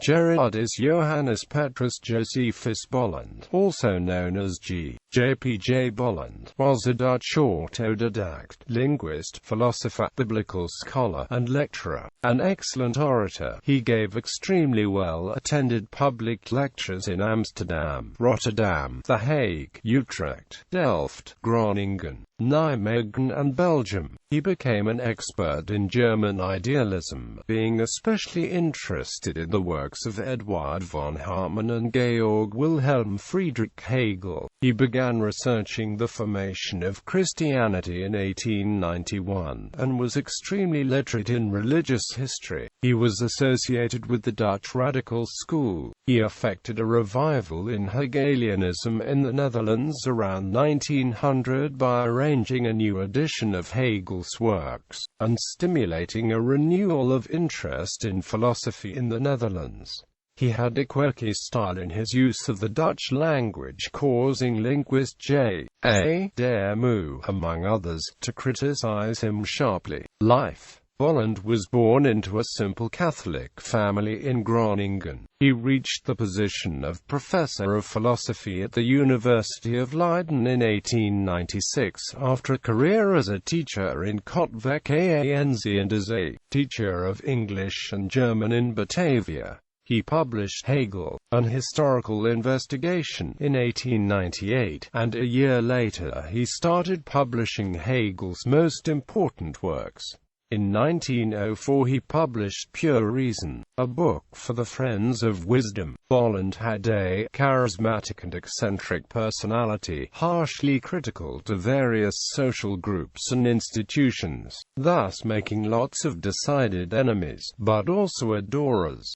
Gerardus Johannes Petrus Josephus Bolland, also known as G.J.P.J.Bolland, was a Dutch autodidact, linguist, philosopher, biblical scholar, and lecturer. An excellent orator, he gave extremely well-attended public lectures in Amsterdam, Rotterdam, The Hague, Utrecht, Delft, Groningen, Nijmegen and Belgium. He became an expert in German idealism, being especially interested in the works of Eduard von Hartmann and Georg Wilhelm Friedrich Hegel. He began researching the formation of Christianity in 1891, and was extremely literate in religious history. He was associated with the Dutch radical school. He effected a revival in Hegelianism in the Netherlands around 1900 by arranging a new edition of Hegel's works, and stimulating a renewal of interest in philosophy in the Netherlands. He had a quirky style in his use of the Dutch language, causing linguist J.A. Dermu, among others, to criticize him sharply. Life. Bolland was born into a simple Catholic family in Groningen. He reached the position of professor of philosophy at the University of Leiden in 1896, after a career as a teacher in Katwijk and as a teacher of English and German in Batavia. He published Hegel, an historical investigation, in 1898, and a year later he started publishing Hegel's most important works. In 1904 he published Pure Reason, a book for the friends of wisdom. Bolland had a charismatic and eccentric personality, harshly critical to various social groups and institutions, thus making lots of decided enemies, but also adorers.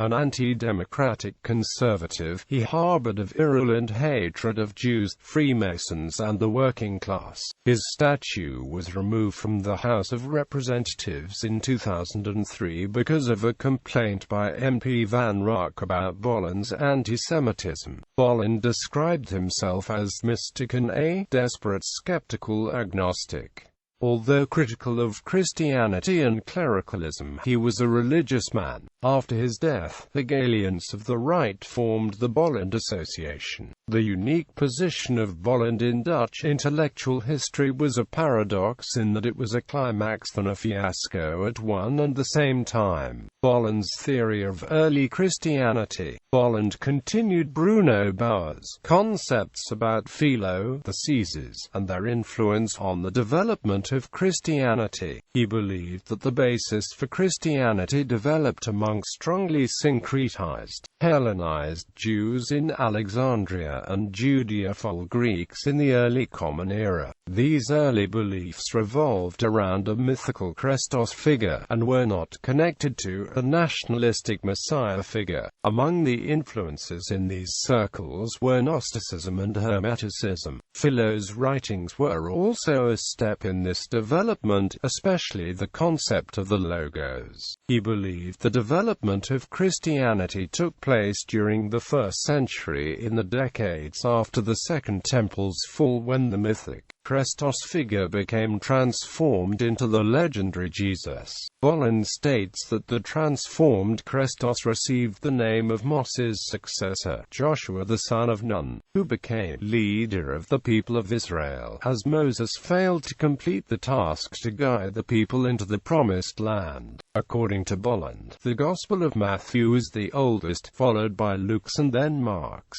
An anti-democratic conservative, he harbored a virulent hatred of Jews, Freemasons and the working class. His statue was removed from the House of Representatives in 2003 because of a complaint by MP Van Rock about Bolland's anti-Semitism. Bolland described himself as mystic and a desperate skeptical agnostic. Although critical of Christianity and clericalism, he was a religious man. After his death, Hegelians of the right formed the Bolland Association. The unique position of Bolland in Dutch intellectual history was a paradox in that it was a climax and a fiasco at one and the same time. Bolland's theory of early Christianity. Bolland continued Bruno Bauer's concepts about philo, the Caesars, and their influence on the development of Christianity. He believed that the basis for Christianity developed among strongly syncretized, Hellenized Jews in Alexandria and Judeophile Greeks in the early Common Era. These early beliefs revolved around a mythical Christos figure, and were not connected to a nationalistic Messiah figure. Among the influences in these circles were Gnosticism and Hermeticism. Philo's writings were also a step in this development, especially the concept of the Logos. He believed the development of Christianity took place during the 1st century, in the decades after the Second Temple's fall, when the mythic Christos figure became transformed into the legendary Jesus. Bolland states that the transformed Christos received the name of Moses' successor, Joshua the son of Nun, who became leader of the people of Israel, as Moses failed to complete the task to guide the people into the Promised Land. According to Bolland, the Gospel of Matthew is the oldest, followed by Luke's and then Mark's.